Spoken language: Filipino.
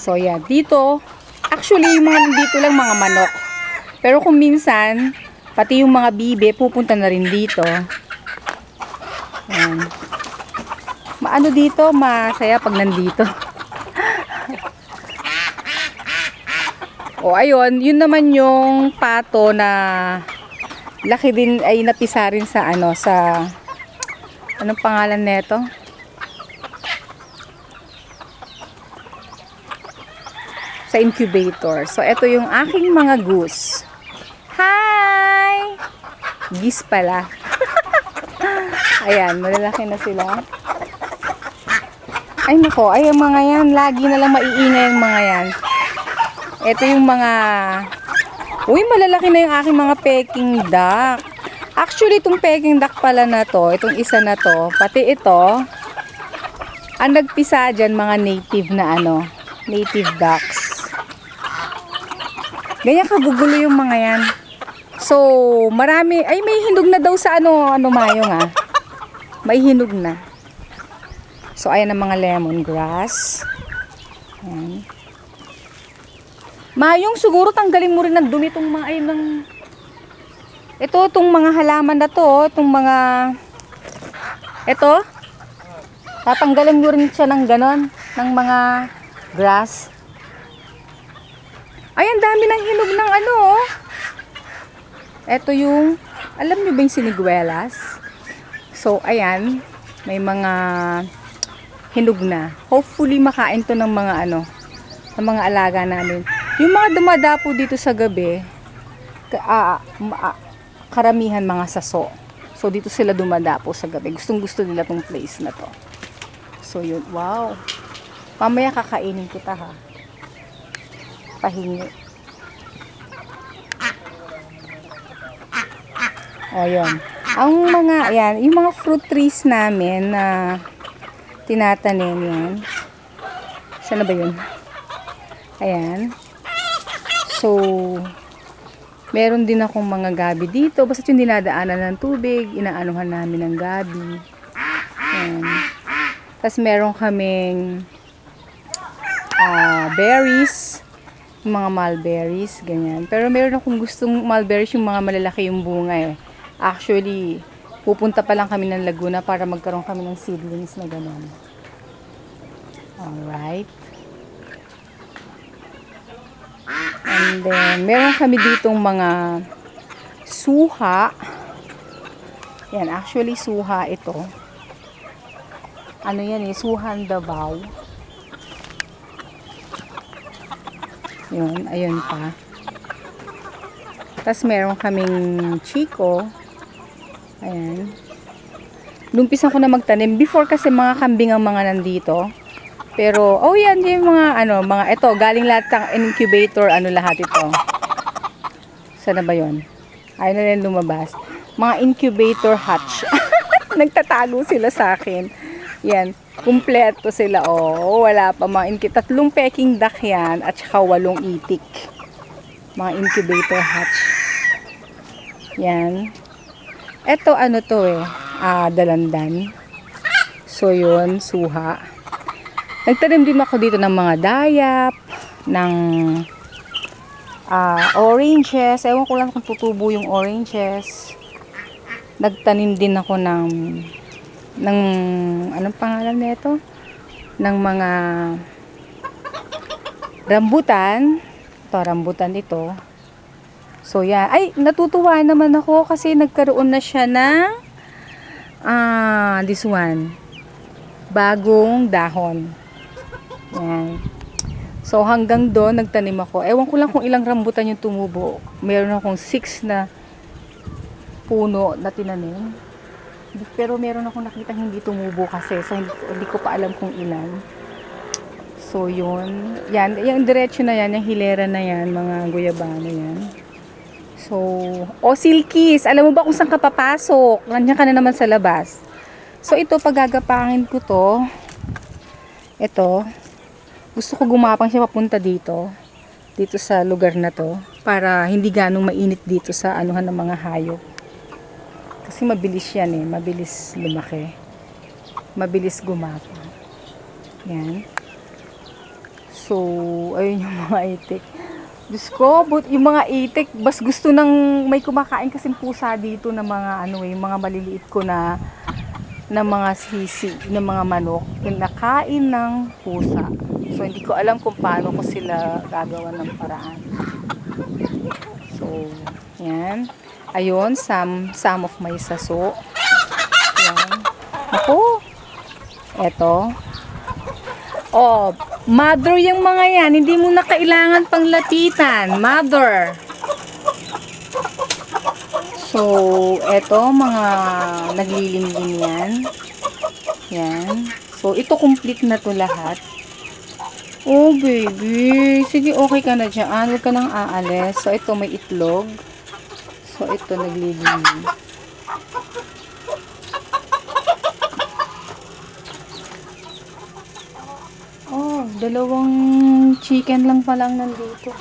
So, yan. Dito, actually, yung mga nandito lang mga manok. Pero kung minsan, pati yung mga bibe, pupunta na rin dito. Yan. Maano dito, masaya pag nandito. O, ayun, yun naman yung pato na laki din ay napisa rin sa ano, sa anong pangalan nito? Sa incubator. So, ito yung aking mga goose. Hi! Geese pala. Ayan, malalaki na sila. Ay, nako, ay, yung mga yan, lagi na lang maiingay yung mga yan. Ito yung mga, uy, malalaki na yung aking mga Peking duck. Actually, itong Peking duck pala na to, itong isa na to, pati ito, ang nagpisa dyan, mga native na ano, native ducks. Ganyan kagugulo yung mga yan. So, marami, ay may hinog na daw sa ano mayong ah. May hinog na. So, ayan ang mga lemongrass. Ayan. Mayong, siguro tanggalin mo rin ng dumi itong mga, ayun ng, ito, itong mga halaman na to, itong mga, ito, tatanggalin mo rin siya ng ganon, ng mga grass. Ay, ang dami ng hinog ng ano, oh. Ito yung, alam nyo ba yung siniguelas? So, ayan, may mga hinog na. Hopefully, makain to ng mga ano, ng mga alaga namin. Yung mga dumadapo dito sa gabi, karamihan mga saso. So, dito sila dumadapo sa gabi. Gustong-gusto nila tong place na to. So, yun. Wow. Mamaya kakainin kita, ha. Pahingi. O, yun. Ang mga, ayan, yung mga fruit trees namin na tinatanim yan. Saan na ba yun? Ayan. So, meron din akong mga gabi dito. Basta yung dinadaanan ng tubig, inaanuhan namin ng gabi. Ayan. Tapos meron kaming berries, mga mulberries, ganyan. Pero meron akong gustong mulberries, yung mga malalaki yung bunga eh. Actually, pupunta pa lang kami ng Laguna para magkaroon kami ng seedlings na gano'n. Alright. And then, meron kami ditong mga suha. Yan, actually suha ito. Ano yan eh, suhan Davao. Yun, ayun pa. Tapos meron kaming chiko. Ayan. Lumpisan ko na magtanim. Before kasi mga kambing ang mga nandito. Pero, oh yan, yung mga, ano, mga, ito, galing lahat ng incubator, ano lahat ito. Sana ba yun? Ayaw na rin lumabas. Mga incubator hatch. Nagtatago sila sa akin. Yan, kumpleto sila, oh. Wala pa, mga tatlong Peking duck yan, at saka 8 itik. Mga incubator hatch. Yan. Ito, ano to eh, dalandan. So, yun, suha. Nagtanim din ako dito ng mga dayap, ng oranges. Ewan ko lang kung tutubo yung oranges. Nagtanim din ako ng anong pangalan nito? Ng mga rambutan. Ito, rambutan ito. So, yan. Ay, natutuwa naman ako kasi nagkaroon na siya ng this one. Bagong dahon. Yan. So, hanggang doon, nagtanim ako. Ewan ko lang kung ilang rambutan yung tumubo. Meron akong 6 na puno na tinanim. Pero meron akong nakita hindi tumubo kasi. So, hindi ko pa alam kung ilan. So, yun. Yan. Yung diretso na yan, yung hilera na yan, mga guyabano yan. So, silkies. Alam mo ba kung saan ka papasok? Nandiyan ka na naman sa labas. So, ito, paggagapangin ko to. Ito. Gusto ko gumapang siya papunta dito. Dito sa lugar na to. Para hindi ganong mainit dito sa anuhan ng mga hayop. Kasi mabilis yan eh. Mabilis lumaki. Mabilis gumapang. Yan. So, ayun yung mga itik. Diyos ko, but yung mga itik, bas gusto ng may kumakain kasing pusa dito na mga ano yung mga maliliit ko na mga sisi, na mga manok, kinakain ng pusa. So, hindi ko alam kung paano ko sila gagawa ng paraan. So, yan. Ayun, some of my saso. Yan. Ako. Eto. Oh, mother yung mga yan. Hindi mo na kailangan pang lapitan. Mother. So, eto, mga naglilingin yan. Yan. So, ito complete na to lahat. Oh, baby. Sige, okay ka na dyan. Huwag ka nang aalis. So, ito may itlog. So, ito naglilingin. Oh, dalawang chicken lang palang nandito.